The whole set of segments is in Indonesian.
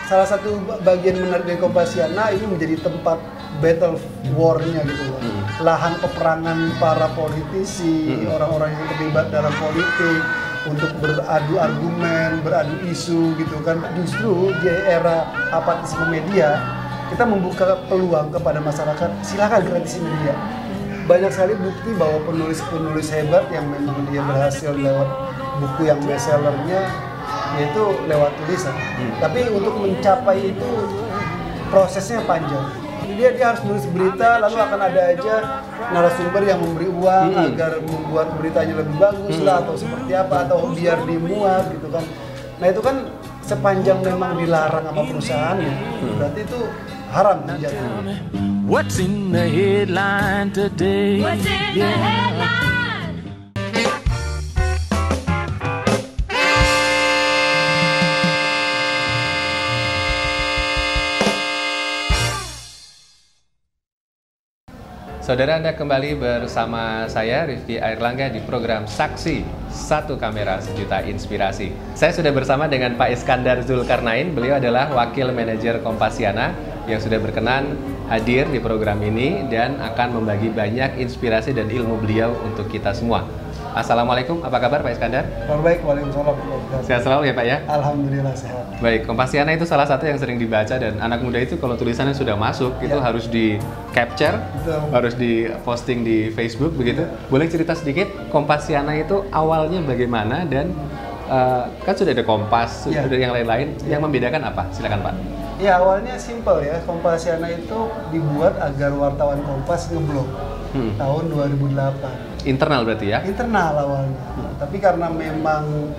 salah satu bagian menarik dari Kompasiana ini menjadi tempat battle war-nya gitu loh. Lahan peperangan para politisi, orang-orang yang terlibat dalam politik untuk beradu argumen, beradu isu gitu kan. Justru di era apatisme media, kita membuka peluang kepada masyarakat, silakan kritisi media. Banyak sekali bukti bahwa penulis-penulis hebat yang memang dia berhasil lewat buku yang bestsellernya, yaitu lewat tulisan. Tapi untuk mencapai itu prosesnya panjang. Dia harus nulis berita, lalu akan ada aja narasumber yang memberi uang agar membuat beritanya lebih bagus lah, atau seperti apa, atau biar dimuat gitu kan. Nah itu kan sepanjang memang dilarang sama perusahaannya, berarti itu haram jatuhnya. What's in the headline today? What's in the headline? Saudara, Anda kembali bersama saya Rifki Airlangga di program Saksi Satu Kamera Sejuta Inspirasi. Saya sudah bersama dengan Pak Iskandar Zulkarnain. Beliau adalah Wakil Manajer Kompasiana yang sudah berkenan hadir di program ini dan akan membagi banyak inspirasi dan ilmu beliau untuk kita semua. Assalamualaikum, apa kabar Pak Iskandar? Baik, waalaikumsalam. Sehat selalu ya Pak ya? Alhamdulillah sehat. Baik, Kompasiana itu salah satu yang sering dibaca dan anak muda itu kalau tulisannya sudah masuk itu harus di capture, harus di posting di Facebook begitu. Boleh cerita sedikit Kompasiana itu awalnya bagaimana dan kan sudah ada Kompas, sudah ada yang lain-lain, yang membedakan apa? Silakan Pak. Ya awalnya simple ya, Kompasiana itu dibuat agar wartawan Kompas ngeblog tahun 2008. Internal berarti ya? Internal awalnya, tapi karena memang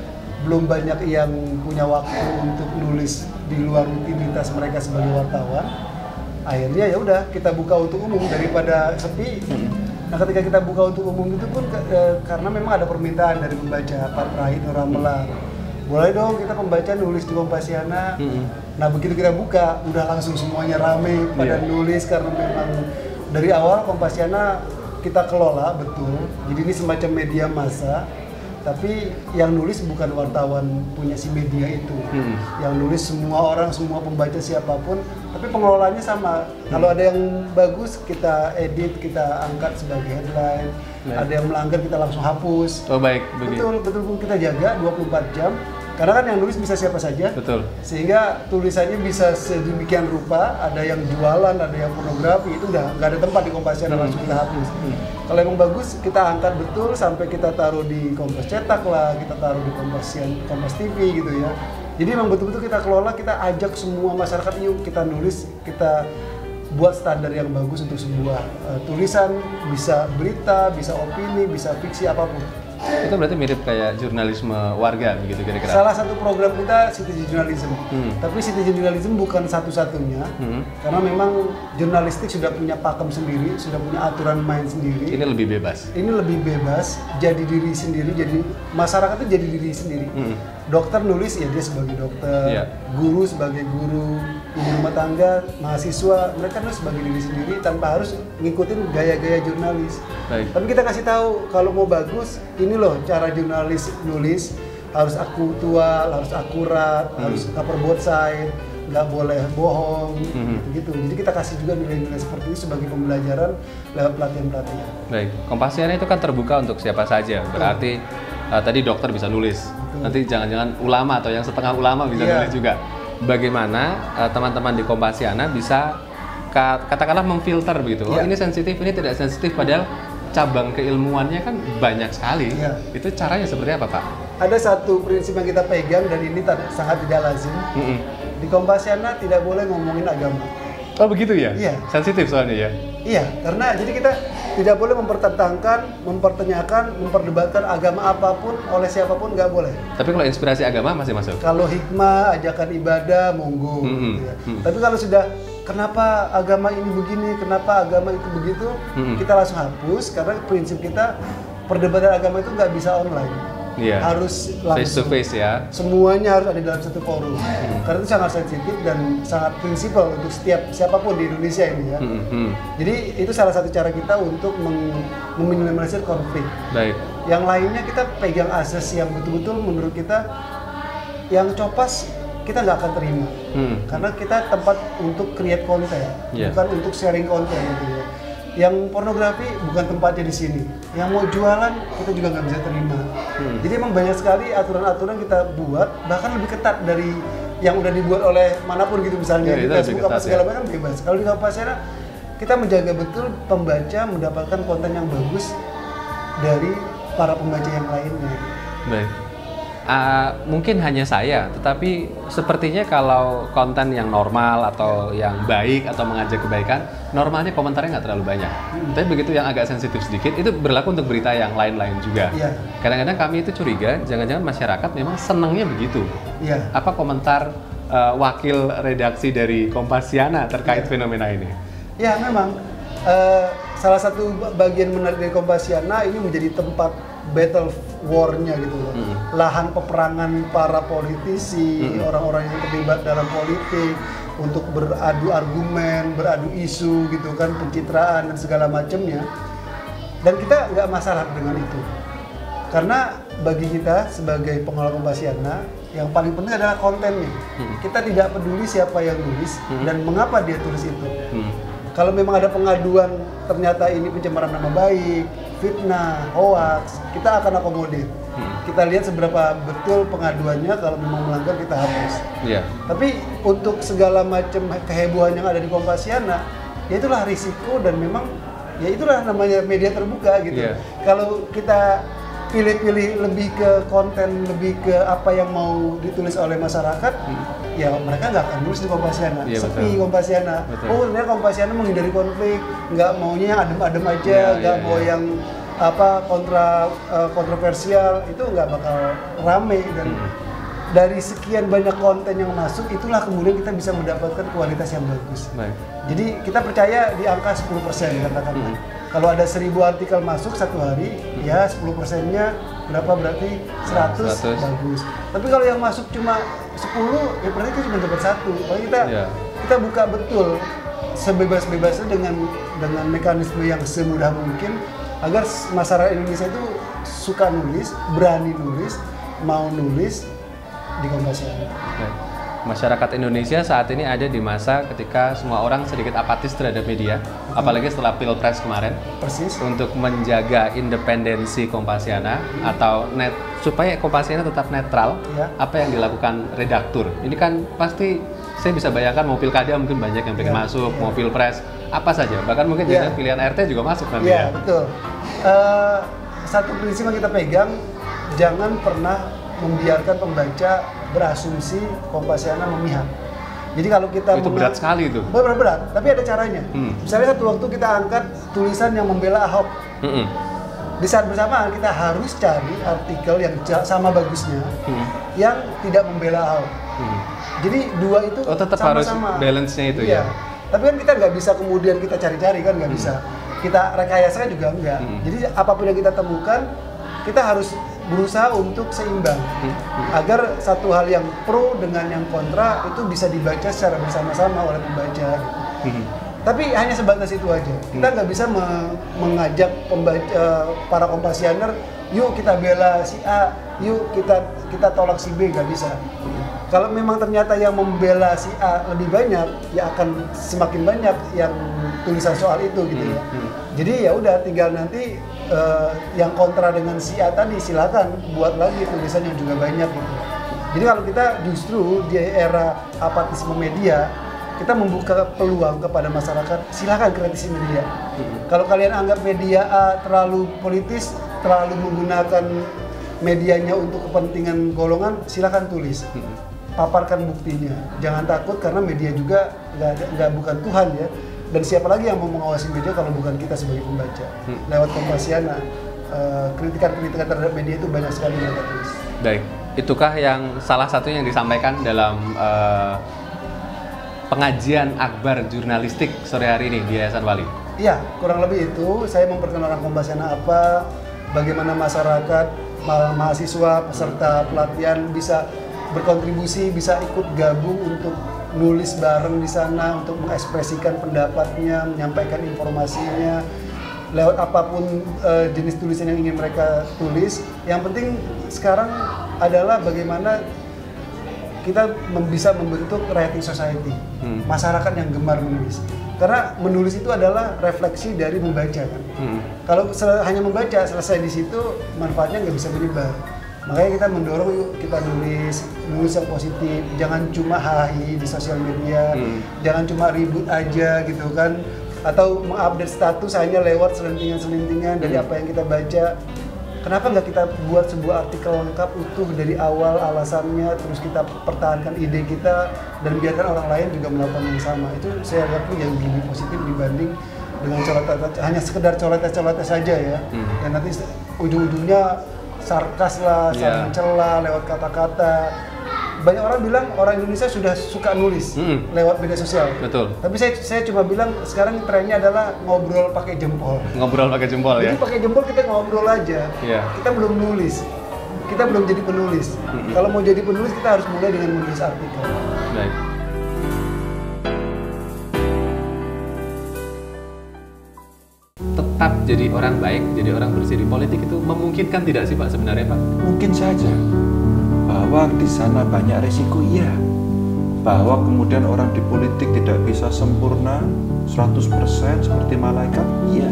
belum banyak yang punya waktu untuk nulis di luar rutinitas mereka sebagai wartawan, akhirnya ya udah kita buka untuk umum daripada sepi. Nah ketika kita buka untuk umum itu pun karena memang ada permintaan dari pembaca, Pak Rahid Nuramelar, boleh dong kita pembaca nulis di Kompasiana. Nah begitu kita buka, udah langsung semuanya rame pada nulis karena memang dari awal Kompasiana kita kelola betul. Jadi ini semacam media massa, tapi yang nulis bukan wartawan punya si media itu. Yang nulis semua orang, semua pembaca siapapun, tapi pengelolaannya sama. Kalau ada yang bagus kita edit, kita angkat sebagai headline. Ada yang melanggar kita langsung hapus. Oh baik, begitu. Betul pun kita jaga 24 jam. Karena kan yang nulis bisa siapa saja. Betul. Sehingga tulisannya bisa sedemikian rupa, ada yang jualan, ada yang pornografi, itu udah nggak ada tempat di Kompasiana, langsung kita hapus. Kalau emang bagus, kita angkat betul sampai kita taruh di Kompas Cetak lah, kita taruh di Kompas TV gitu ya. Jadi emang betul-betul kita kelola, kita ajak semua masyarakat, yuk kita nulis, kita buat standar yang bagus untuk sebuah tulisan, bisa berita, bisa opini, bisa fiksi, apapun. Itu berarti mirip kayak jurnalisme warga begitu kira-kira? Salah satu program kita citizen journalism, tapi citizen journalism bukan satu-satunya, karena memang jurnalistik sudah punya pakem sendiri, sudah punya aturan main sendiri. Ini lebih bebas? Ini lebih bebas, jadi diri sendiri, jadi masyarakat itu jadi diri sendiri. Dokter nulis ya dia sebagai dokter, guru sebagai guru, ibu rumah tangga, mahasiswa, mereka nulis sebagai diri sendiri tanpa harus ngikutin gaya-gaya jurnalis. Baik. Tapi kita kasih tahu kalau mau bagus, ini loh cara jurnalis nulis, harus aktual, harus akurat, harus cover both side, nggak boleh bohong, gitu. Jadi kita kasih juga nilai-nilai seperti ini sebagai pembelajaran lewat pelatihan-pelatihan. Baik, Kompasiana itu kan terbuka untuk siapa saja, berarti tadi dokter bisa nulis, nanti jangan-jangan ulama atau yang setengah ulama bisa nulis juga. Bagaimana teman-teman di Kompasiana bisa katakanlah memfilter begitu, oh ini sensitif, ini tidak sensitif, padahal cabang keilmuannya kan banyak sekali. Itu caranya seperti apa Pak? Ada satu prinsip yang kita pegang dan ini sangat tidak lazim. Di Kompasiana tidak boleh ngomongin agama. Oh begitu ya? Iya. Sensitif soalnya ya? Iya, karena jadi kita tidak boleh mempertentangkan, mempertanyakan, memperdebatkan agama apapun oleh siapapun, nggak boleh. Tapi kalau inspirasi agama masih masuk? Kalau hikmah, ajakan ibadah, monggo. Gitu ya. Tapi kalau sudah kenapa agama ini begini, kenapa agama itu begitu, kita langsung hapus karena prinsip kita perdebatan agama itu nggak bisa online. Harus langsung, face to face ya. Semuanya harus ada dalam satu forum. Karena itu sangat sensitif dan sangat prinsipal untuk siapapun di Indonesia ini ya. Jadi itu salah satu cara kita untuk meminimalisir konflik. Baik. Yang lainnya kita pegang asas yang betul-betul menurut kita yang copas kita nggak akan terima. Karena kita tempat untuk create konten, bukan untuk sharing konten gitu ya. Yang pornografi bukan tempatnya di sini. Yang mau jualan kita juga nggak bisa terima. Jadi emang banyak sekali aturan-aturan kita buat, bahkan lebih ketat dari yang udah dibuat oleh manapun gitu, misalnya di Facebook apa segala macam bebas. Kalau di Kompasiana kita menjaga betul pembaca mendapatkan konten yang bagus dari para pembaca yang lainnya. Baik. Mungkin hanya saya, tetapi sepertinya kalau konten yang normal atau yang baik atau mengajak kebaikan, normalnya komentarnya nggak terlalu banyak. Tapi begitu yang agak sensitif sedikit, itu berlaku untuk berita yang lain-lain juga. Kadang-kadang kami itu curiga, jangan-jangan masyarakat memang senangnya begitu. Apa komentar wakil redaksi dari Kompasiana terkait fenomena ini? Ya, memang salah satu bagian menarik dari Kompasiana ini menjadi tempat battle war-nya gitu loh. Lahan peperangan para politisi, orang-orang yang terlibat dalam politik untuk beradu argumen, beradu isu gitu kan, pencitraan dan segala macamnya. Dan kita nggak masalah dengan itu. Karena bagi kita sebagai pengelola Kompasiana, yang paling penting adalah kontennya. Kita tidak peduli siapa yang nulis dan mengapa dia tulis itu. Kalau memang ada pengaduan ternyata ini pencemaran nama baik, fitnah, hoax, kita akan akomodir. Kita lihat seberapa betul pengaduannya, kalau memang melanggar kita hapus. Tapi untuk segala macam kehebohan yang ada di Kompasiana, ya itulah risiko dan memang ya itulah namanya media terbuka gitu. Kalau kita pilih-pilih lebih ke konten, lebih ke apa yang mau ditulis oleh masyarakat, ya mereka nggak akan nulis di Kompasiana. Sepi Kompasiana. Ternyata Kompasiana menghindari konflik, nggak maunya yang adem-adem aja, nggak mau yang kontroversial, itu nggak bakal rame. Dan dari sekian banyak konten yang masuk, itulah kemudian kita bisa mendapatkan kualitas yang bagus. Jadi kita percaya di angka 10% katakanlah. Kalau ada 1000 artikel masuk satu hari, ya 10%-nya berapa, berarti 100 bagus. Tapi kalau yang masuk cuma 10, ya berarti kita cuma dapat 1. Kalau kita buka betul sebebas-bebasnya dengan mekanisme yang semudah mungkin agar masyarakat Indonesia itu suka nulis, berani nulis, mau nulis di Kompasiana. Masyarakat Indonesia saat ini ada di masa ketika semua orang sedikit apatis terhadap media, apalagi setelah Pilpres kemarin. Untuk menjaga independensi Kompasiana atau supaya Kompasiana tetap netral, apa yang dilakukan redaktur? Ini kan pasti saya bisa bayangkan mau pilkada mungkin banyak yang pengen masuk, mau Pilpres, apa saja, bahkan mungkin pilihan RT juga masuk nanti. Betul. Satu prinsip yang kita pegang, jangan pernah membiarkan pembaca berasumsi Kompasiana memihak. Jadi kalau kita itu berat sekali itu. Berat, tapi ada caranya. Misalnya satu waktu kita angkat tulisan yang membela Ahok. Di saat bersamaan kita harus cari artikel yang sama bagusnya yang tidak membela Ahok. Jadi dua itu tetap sama-sama harus balance-nya itu ya. Tapi kan kita nggak bisa kemudian kita cari-cari, kan nggak bisa. Kita rekayasa juga enggak. Jadi apapun yang kita temukan, kita harus berusaha untuk seimbang agar satu hal yang pro dengan yang kontra itu bisa dibaca secara bersama-sama oleh pembaca. Tapi hanya sebatas itu aja. Kita nggak bisa mengajak pembaca, para Kompasianer, yuk kita bela si A, yuk kita tolak si B, nggak bisa. Kalau memang ternyata yang membela si A lebih banyak, ya akan semakin banyak yang tulisan soal itu gitu ya. Jadi ya udah, tinggal nanti yang kontra dengan si A tadi silakan buat lagi tulisan yang juga banyak gitu. Jadi kalau kita justru di era apatisme media, kita membuka peluang kepada masyarakat, silakan kritisi media. Kalau kalian anggap media A terlalu politis, terlalu menggunakan medianya untuk kepentingan golongan, silakan tulis. Paparkan buktinya. Jangan takut, karena media juga nggak bukan Tuhan ya. Dan siapa lagi yang mau mengawasi media kalau bukan kita sebagai pembaca? Lewat Kompasiana, kritikan-kritikan terhadap media itu banyak sekali mereka tulis. Baik, itukah yang salah satu yang disampaikan dalam pengajian akbar jurnalistik sore hari ini di Yayasan Wali? Iya, kurang lebih itu. Saya memperkenalkan Kompasiana apa, bagaimana masyarakat, mahasiswa, peserta pelatihan bisa berkontribusi, bisa ikut gabung untuk nulis bareng di sana, untuk mengekspresikan pendapatnya, menyampaikan informasinya lewat apapun jenis tulisan yang ingin mereka tulis. Yang penting sekarang adalah bagaimana kita bisa membentuk writing society, masyarakat yang gemar menulis. Karena menulis itu adalah refleksi dari membaca kan. Kalau hanya membaca selesai di situ, manfaatnya nggak bisa menyebar. Makanya kita mendorong yuk kita nulis yang positif, jangan cuma hahi di sosial media, jangan cuma ribut aja gitu kan, atau mengupdate status hanya lewat selentingan-selentingan dari apa yang kita baca. Kenapa nggak kita buat sebuah artikel lengkap utuh dari awal alasannya, terus kita pertahankan ide kita dan biarkan orang lain juga melakukan yang sama. Itu saya lihat yang lebih positif dibanding dengan hanya sekedar coretes-coretes saja ya. Dan nanti ujung-ujungnya sarkas lah, saling mencela lewat kata-kata. Banyak orang bilang orang Indonesia sudah suka nulis lewat media sosial. Betul. Tapi saya cuma bilang sekarang trennya adalah ngobrol pakai jempol. Ngobrol pakai jempol ya. Jadi pakai jempol kita ngobrol aja. Kita belum nulis. Kita belum jadi penulis. Kalau mau jadi penulis kita harus mulai dengan menulis artikel. Baik. Tetap jadi orang baik, jadi orang bersih di politik itu memungkinkan tidak sih Pak sebenarnya Pak? Mungkin saja. Bahwa di sana banyak resiko, iya. Bahwa kemudian orang di politik tidak bisa sempurna 100% seperti malaikat, iya.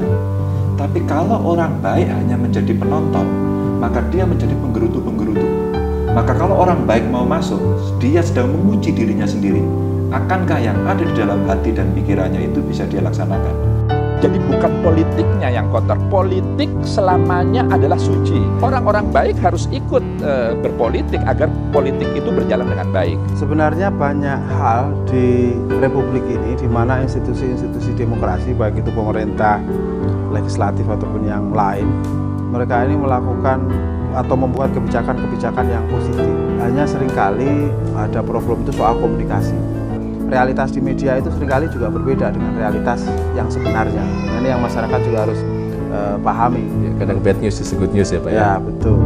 Tapi kalau orang baik hanya menjadi penonton, maka dia menjadi penggerutu-penggerutu. Maka kalau orang baik mau masuk, dia sedang menguji dirinya sendiri. Akankah yang ada di dalam hati dan pikirannya itu bisa dia laksanakan? Jadi bukan politiknya yang kotor, politik selamanya adalah suci. Orang-orang baik harus ikut berpolitik agar politik itu berjalan dengan baik. Sebenarnya banyak hal di Republik ini di mana institusi-institusi demokrasi, baik itu pemerintah, legislatif ataupun yang lain, mereka ini melakukan atau membuat kebijakan-kebijakan yang positif. Hanya seringkali ada problem itu soal komunikasi. Realitas di media itu seringkali juga berbeda dengan realitas yang sebenarnya. Ini yang masyarakat juga harus pahami. Kadang bad news is good news ya Pak ya? Ya, betul.